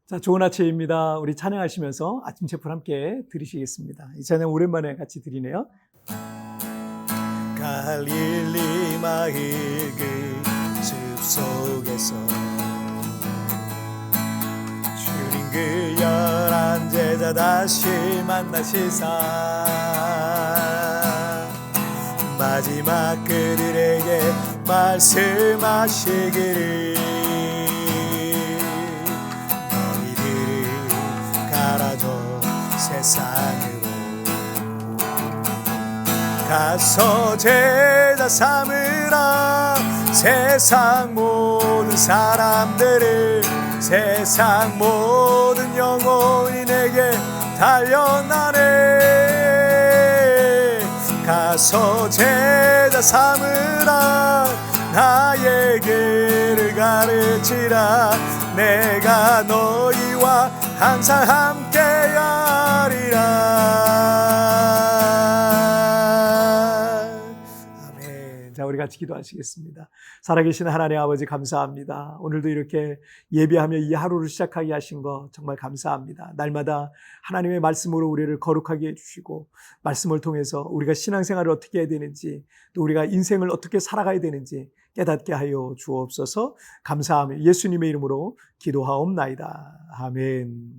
자, 좋은 아침입니다. 우리 찬양하시면서 아침 제풀 함께 들으시겠습니다. 이 찬양 오랜만에 같이 드리네요. 갈릴리 마을 그 숲속에서 주님 그 열한 제자 다시 만나시사 마지막 그들에게 말씀하시기를 가라져 세상으로 가서 제자 삼으라 세상 모든 사람들을 세상 모든 영혼이 내게 달려나네 가서 제자 삼으라 나의 길을 가르치라 내가 너희와 항상 함께하리라. 아멘. 자, 우리 같이 기도하시겠습니다. 살아계신 하나님 아버지 감사합니다. 오늘도 이렇게 예배하며 이 하루를 시작하게 하신 거 정말 감사합니다. 날마다 하나님의 말씀으로 우리를 거룩하게 해주시고 말씀을 통해서 우리가 신앙생활을 어떻게 해야 되는지 또 우리가 인생을 어떻게 살아가야 되는지 깨닫게 하여 주옵소서. 감사하며 예수님의 이름으로 기도하옵나이다. 아멘.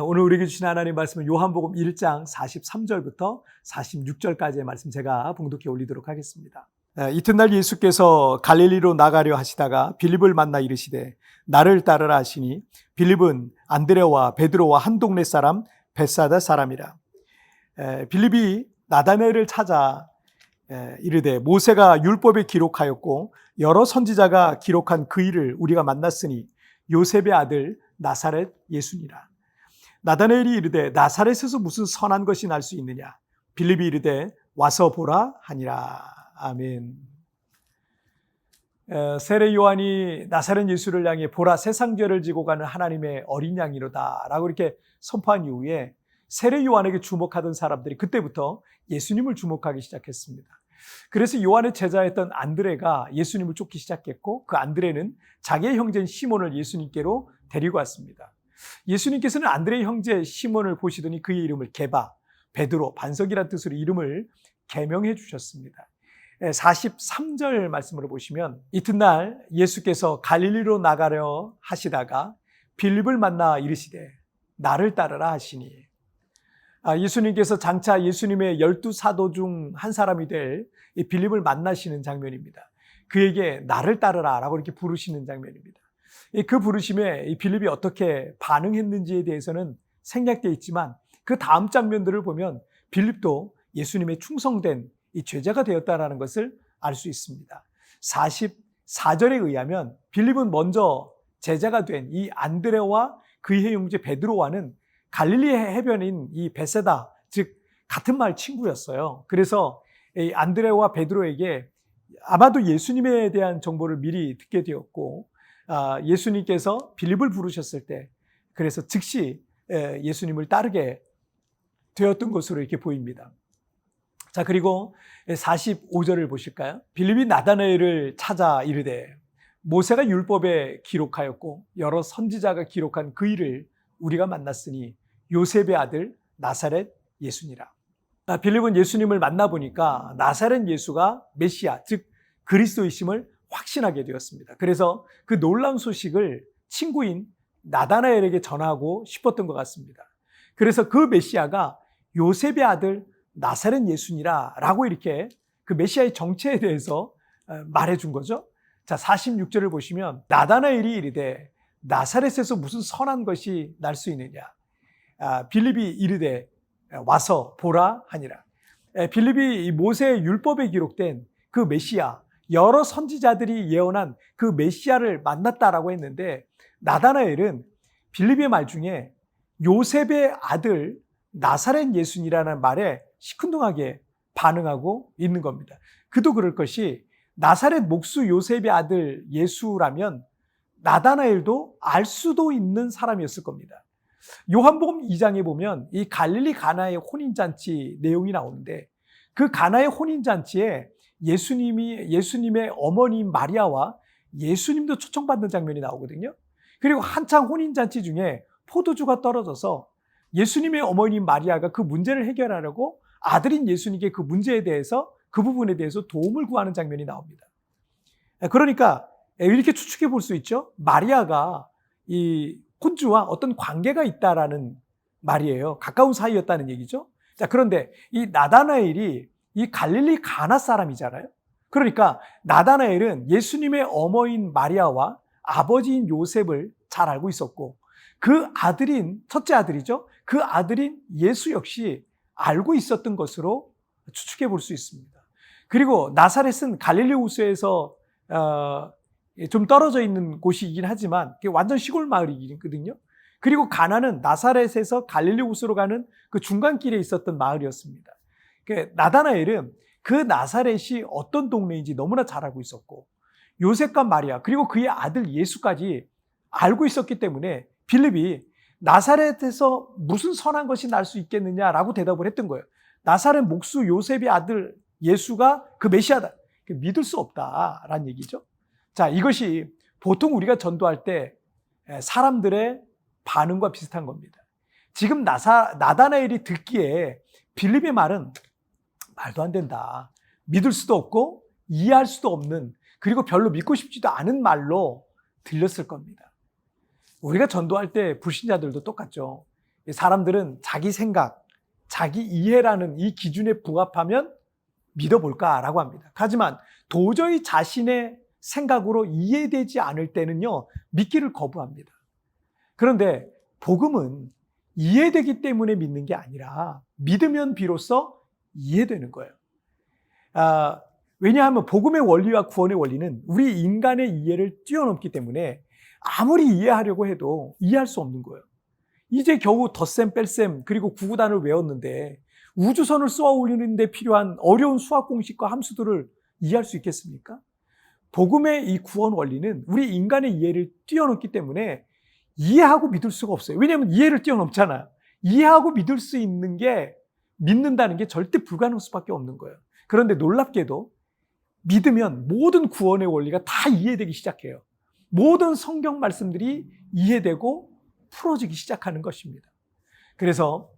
오늘 우리에게 주신 하나님 말씀은 요한복음 1장 43절부터 46절까지의 말씀 제가 봉독해 올리도록 하겠습니다. 이튿날 예수께서 갈릴리로 나가려 하시다가 빌립을 만나 이르시되 나를 따르라 하시니 빌립은 안드레와 베드로와 한 동네 사람 벳사다 사람이라. 빌립이 나다나엘을 찾아 이르되 모세가 율법에 기록하였고 여러 선지자가 기록한 그 일을 우리가 만났으니 요셉의 아들 나사렛 예수니라. 나다나엘이 이르되 나사렛에서 무슨 선한 것이 날 수 있느냐. 빌립이 이르되 와서 보라 하니라. 아멘. 세례 요한이 나사렛 예수를 향해 보라 세상 죄를 지고 가는 하나님의 어린 양이로다 라고 이렇게 선포한 이후에 세례 요한에게 주목하던 사람들이 그때부터 예수님을 주목하기 시작했습니다. 그래서 요한의 제자였던 안드레가 예수님을 쫓기 시작했고 그 안드레는 자기의 형제인 시몬을 예수님께로 데리고 왔습니다. 예수님께서는 안드레의 형제 시몬을 보시더니 그의 이름을 게바, 베드로, 반석이라는 뜻으로 이름을 개명해 주셨습니다. 43절 말씀으로 보시면 이튿날 예수께서 갈릴리로 나가려 하시다가 빌립을 만나 이르시되 나를 따르라 하시니 예수님께서 장차 예수님의 12사도 중 한 사람이 될 이 빌립을 만나시는 장면입니다. 그에게 나를 따르라 라고 이렇게 부르시는 장면입니다. 그 부르심에 이 빌립이 어떻게 반응했는지에 대해서는 생략되어 있지만 그 다음 장면들을 보면 빌립도 예수님의 충성된 이 제자가 되었다는 것을 알 수 있습니다. 44절에 의하면 빌립은 먼저 제자가 된 이 안드레와 그의 형제 베드로와는 갈릴리 해변인 이 베세다, 즉 같은 마을 친구였어요. 그래서 이 안드레와 베드로에게 아마도 예수님에 대한 정보를 미리 듣게 되었고 예수님께서 빌립을 부르셨을 때 그래서 즉시 예수님을 따르게 되었던 것으로 이렇게 보입니다. 자, 그리고 45절을 보실까요? 빌립이 나다나엘을 찾아 이르되 모세가 율법에 기록하였고 여러 선지자가 기록한 그 일을 우리가 만났으니 요셉의 아들 나사렛 예수니라. 빌립은 예수님을 만나보니까 나사렛 예수가 메시아, 즉 그리스도이심을 확신하게 되었습니다. 그래서 그 놀라운 소식을 친구인 나다나엘에게 전하고 싶었던 것 같습니다. 그래서 그 메시아가 요셉의 아들 나사렛 예수니라 라고 이렇게 그 메시아의 정체에 대해서 말해준 거죠. 자, 46절을 보시면 나다나엘이 이르되 나사렛에서 무슨 선한 것이 날 수 있느냐. 빌립이 이르되 와서 보라 하니라. 빌립이 이 모세의 율법에 기록된 그 메시아, 여러 선지자들이 예언한 그 메시아를 만났다라고 했는데 나다나엘은 빌립의 말 중에 요셉의 아들 나사렛 예수니라는 말에 시큰둥하게 반응하고 있는 겁니다. 그도 그럴 것이 나사렛 목수 요셉의 아들 예수라면 나다나엘도 알 수도 있는 사람이었을 겁니다. 요한복음 2장에 보면 이 갈릴리 가나의 혼인잔치 내용이 나오는데 그 가나의 혼인잔치에 예수님의 어머니 마리아와 예수님도 초청받는 장면이 나오거든요. 그리고 한창 혼인잔치 중에 포도주가 떨어져서 예수님의 어머니 마리아가 그 문제를 해결하려고 아들인 예수님께 그 문제에 대해서, 그 부분에 대해서 도움을 구하는 장면이 나옵니다. 그러니까 이렇게 추측해 볼 수 있죠. 마리아가 이 혼주와 어떤 관계가 있다라는 말이에요. 가까운 사이였다는 얘기죠. 자, 그런데 이 나다나엘이 이 갈릴리 가나 사람이잖아요. 그러니까 나다나엘은 예수님의 어머니인 마리아와 아버지인 요셉을 잘 알고 있었고, 그 아들인, 첫째 아들이죠. 그 아들인 예수 역시 알고 있었던 것으로 추측해 볼 수 있습니다. 그리고 나사렛은 갈릴리 호수에서 좀 떨어져 있는 곳이긴 하지만 완전 시골 마을이거든요. 그리고 가나는 나사렛에서 갈릴리 호수로 가는 그 중간길에 있었던 마을이었습니다. 나다나엘은 그 나사렛이 어떤 동네인지 너무나 잘 알고 있었고, 요셉과 마리아 그리고 그의 아들 예수까지 알고 있었기 때문에 빌립이 나사렛에서 무슨 선한 것이 날 수 있겠느냐라고 대답을 했던 거예요. 나사렛 목수 요셉의 아들 예수가 그 메시아다. 믿을 수 없다라는 얘기죠. 자, 이것이 보통 우리가 전도할 때 사람들의 반응과 비슷한 겁니다. 지금 나다나엘이 듣기에 빌립의 말은 말도 안 된다, 믿을 수도 없고 이해할 수도 없는, 그리고 별로 믿고 싶지도 않은 말로 들렸을 겁니다. 우리가 전도할 때 불신자들도 똑같죠. 사람들은 자기 생각, 자기 이해라는 이 기준에 부합하면 믿어볼까라고 합니다. 하지만 도저히 자신의 생각으로 이해되지 않을 때는요, 믿기를 거부합니다. 그런데 복음은 이해되기 때문에 믿는 게 아니라 믿으면 비로소 이해되는 거예요. 왜냐하면 복음의 원리와 구원의 원리는 우리 인간의 이해를 뛰어넘기 때문에 아무리 이해하려고 해도 이해할 수 없는 거예요. 이제 겨우 덧셈 뺄셈 그리고 구구단을 외웠는데 우주선을 쏘아 올리는 데 필요한 어려운 수학 공식과 함수들을 이해할 수 있겠습니까? 복음의 이 구원 원리는 우리 인간의 이해를 뛰어넘기 때문에 이해하고 믿을 수가 없어요. 왜냐하면 이해를 뛰어넘잖아요. 이해하고 믿을 수 있는 게, 믿는다는 게 절대 불가능할 수밖에 없는 거예요. 그런데 놀랍게도 믿으면 모든 구원의 원리가 다 이해되기 시작해요. 모든 성경 말씀들이 이해되고 풀어지기 시작하는 것입니다. 그래서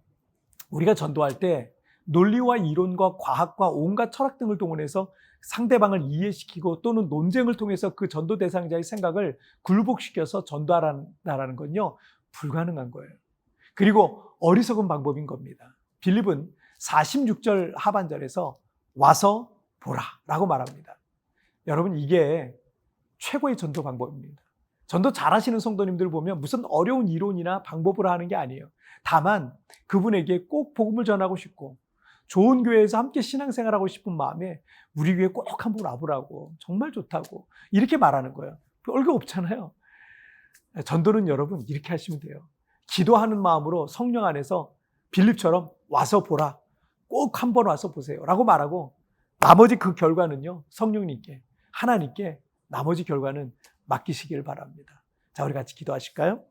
우리가 전도할 때 논리와 이론과 과학과 온갖 철학 등을 동원해서 상대방을 이해시키고 또는 논쟁을 통해서 그 전도 대상자의 생각을 굴복시켜서 전도하라는 건요, 불가능한 거예요. 그리고 어리석은 방법인 겁니다. 빌립은 46절 하반절에서 와서 보라 라고 말합니다. 여러분, 이게 최고의 전도 방법입니다. 전도 잘하시는 성도님들 보면 무슨 어려운 이론이나 방법으로 하는 게 아니에요. 다만 그분에게 꼭 복음을 전하고 싶고 좋은 교회에서 함께 신앙생활하고 싶은 마음에 우리 교회 꼭 한번 와보라고, 정말 좋다고 이렇게 말하는 거예요. 얼굴 없잖아요. 전도는 여러분 이렇게 하시면 돼요. 기도하는 마음으로 성령 안에서 빌립처럼 와서 보라, 꼭 한번 와서 보세요 라고 말하고, 나머지 그 결과는요, 성령님께, 하나님께 나머지 결과는 맡기시길 바랍니다. 자, 우리 같이 기도하실까요?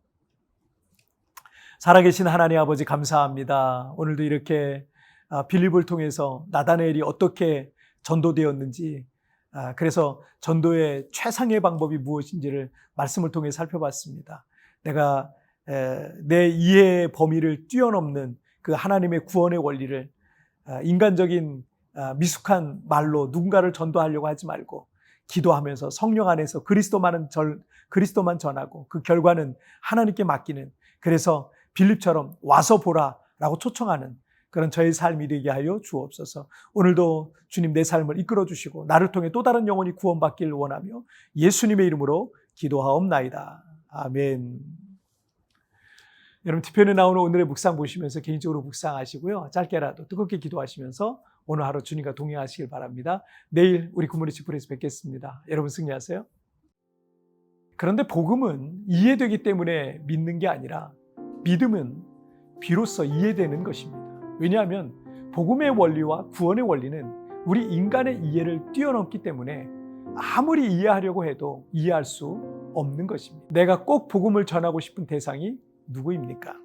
살아계신 하나님 아버지, 감사합니다. 오늘도 이렇게 빌립을 통해서 나다나엘이 어떻게 전도되었는지, 그래서 전도의 최상의 방법이 무엇인지를 말씀을 통해 살펴봤습니다. 내가 내 이해의 범위를 뛰어넘는 그 하나님의 구원의 원리를 인간적인 미숙한 말로 누군가를 전도하려고 하지 말고 기도하면서 성령 안에서 그리스도만 전하고 그 결과는 하나님께 맡기는, 그래서 빌립처럼 와서 보라 라고 초청하는 그런 저의 삶이 되게 하여 주옵소서. 오늘도 주님 내 삶을 이끌어 주시고 나를 통해 또 다른 영혼이 구원받기를 원하며 예수님의 이름으로 기도하옵나이다. 아멘. 여러분, 뒤편에 나오는 오늘의 묵상 보시면서 개인적으로 묵상하시고요. 짧게라도 뜨겁게 기도하시면서 오늘 하루 주님과 동행하시길 바랍니다. 내일 우리 굿모닝 지프에서 뵙겠습니다. 여러분 승리하세요. 그런데 복음은 이해되기 때문에 믿는 게 아니라 믿음은 비로소 이해되는 것입니다. 왜냐하면 복음의 원리와 구원의 원리는 우리 인간의 이해를 뛰어넘기 때문에 아무리 이해하려고 해도 이해할 수 없는 것입니다. 내가 꼭 복음을 전하고 싶은 대상이 누구입니까?